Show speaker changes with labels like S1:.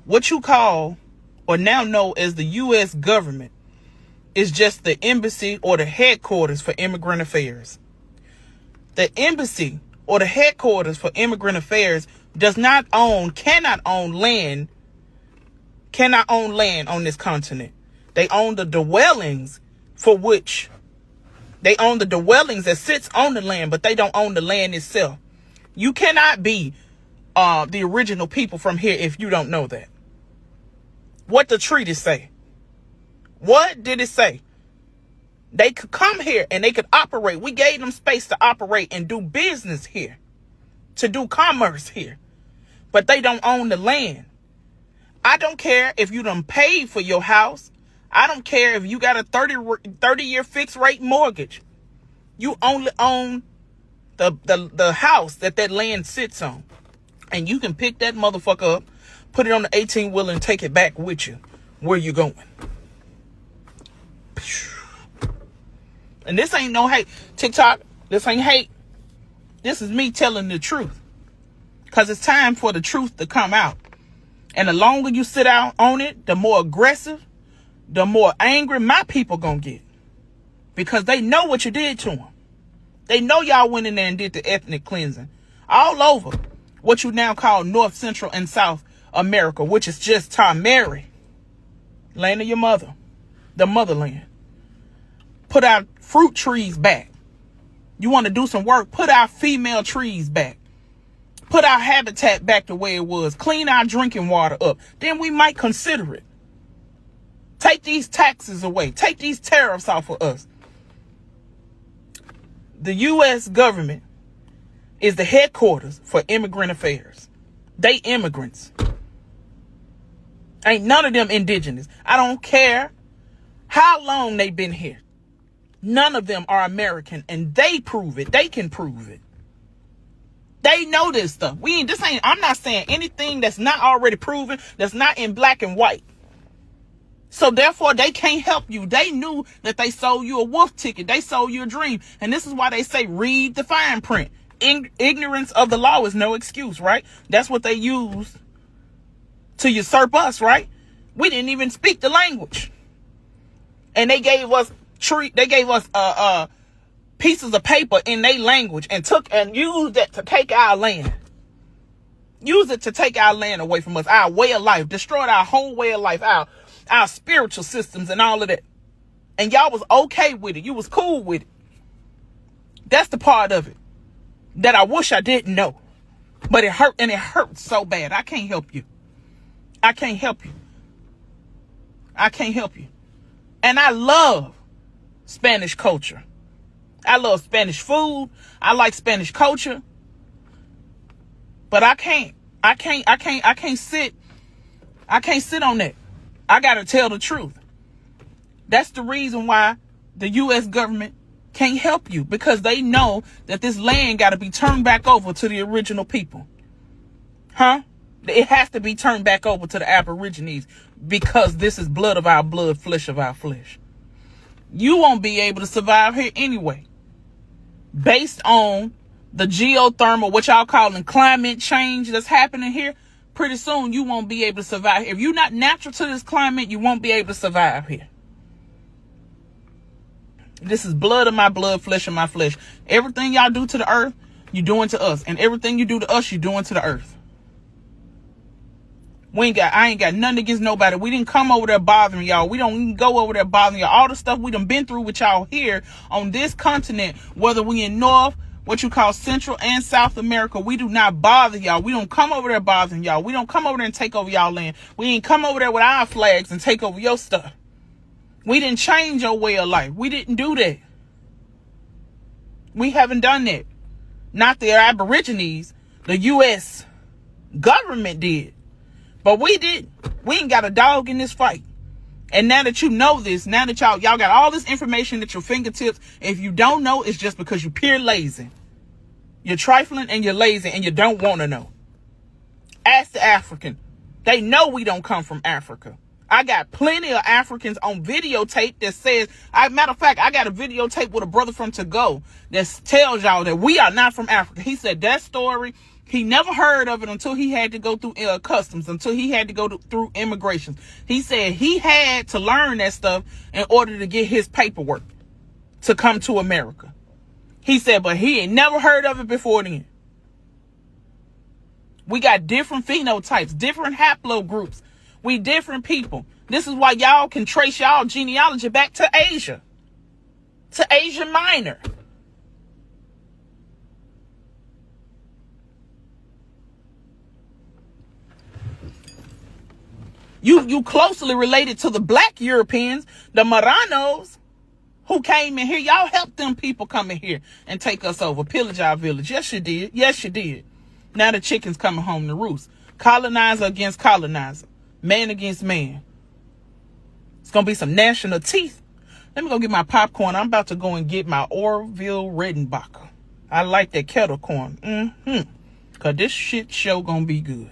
S1: what you call or now know as the U.S. government is just the embassy or the headquarters for immigrant affairs. The embassy or the headquarters for immigrant affairs cannot own land on this continent. They own the dwellings that sits on the land, but they don't own the land itself. You cannot be the original people from here if you don't know that. What the treaty say? What did it say? They could come here and they could operate. We gave them space to operate and do business here, to do commerce here, but they don't own the land. I don't care if you done paid for your house. I don't care if you got a 30-year fixed rate mortgage. You only own the house that land sits on. And you can pick that motherfucker up, put it on the 18-wheeler and take it back with you where you going. And this ain't no hate. TikTok, this ain't hate. This is me telling the truth. Because it's time for the truth to come out. And the longer you sit out on it, the more aggressive, the more angry my people gonna get. Because they know what you did to them. They know y'all went in there and did the ethnic cleansing. All over what you now call North, Central, and South America, which is just Tamari, land of your mother, the motherland. Put our fruit trees back. You want to do some work? Put our female trees back. Put our habitat back the way it was. Clean our drinking water up. Then we might consider it. Take these taxes away. Take these tariffs off of us. The U.S. government is the headquarters for immigrant affairs. They immigrants. Ain't none of them indigenous. I don't care how long they've been here. None of them are American, and they prove it. They can prove it. They know this stuff. I'm not saying anything that's not already proven, that's not in black and white. So therefore, they can't help you. They knew that they sold you a wolf ticket. They sold you a dream. And this is why they say, read the fine print. Ignorance of the law is no excuse, right? That's what they use to usurp us, right? We didn't even speak the language. And they gave us pieces of paper in their language and used that to take our land. Use it to take our land away from us, our way of life, destroyed our whole way of life, our spiritual systems and all of that. And y'all was okay with it. You was cool with it. That's the part of it that I wish I didn't know. But it hurt, and it hurt so bad. I can't help you. I can't help you. I can't help you. And I love Spanish culture. I love Spanish food. I like Spanish culture. But I can't sit on that. I gotta tell the truth. That's the reason why the U.S. government can't help you, because they know that this land gotta be turned back over to the original people. It has to be turned back over to the Aborigines, because this is blood of our blood, flesh of our flesh. You won't be able to survive here anyway. Based on the geothermal, what y'all calling climate change that's happening here, pretty soon you won't be able to survive. If you're not natural to this climate, you won't be able to survive here. This is blood of my blood, flesh of my flesh. Everything y'all do to the earth, you're doing to us. And everything you do to us, you're doing to the earth. I ain't got nothing against nobody. We didn't come over there bothering y'all. We don't even go over there bothering y'all. All the stuff we done been through with y'all here on this continent, whether we in North, what you call Central and South America, we do not bother y'all. We don't come over there bothering y'all. We don't come over there and take over y'all land. We ain't come over there with our flags and take over your stuff. We didn't change your way of life. We didn't do that. We haven't done that. Not the Aborigines. The U.S. government did. But we didn't. We ain't got a dog in this fight. And now that you know this, now that y'all got all this information at your fingertips, if you don't know, it's just because you're pure lazy. You're trifling and you're lazy and you don't want to know. Ask the African. They know we don't come from Africa. I got plenty of Africans on videotape that says, matter of fact, I got a videotape with a brother from Togo that tells y'all that we are not from Africa. He said that story. He never heard of it until he had to go through customs, until he had to go through immigration. He said he had to learn that stuff in order to get his paperwork to come to America. He said, but he ain't never heard of it before then. We got different phenotypes, different haplogroups. We different people. This is why y'all can trace y'all genealogy back to Asia. To Asia Minor. You closely related to the black Europeans, the Maranos, who came in here. Y'all helped them people come in here and take us over, pillage our village. Yes, you did. Yes, you did. Now the chicken's coming home to roost. Colonizer against colonizer. Man against man. It's going to be some national teeth. Let me go get my popcorn. I'm about to go and get my Orville Redenbacher. I like that kettle corn. Because this shit show going to be good.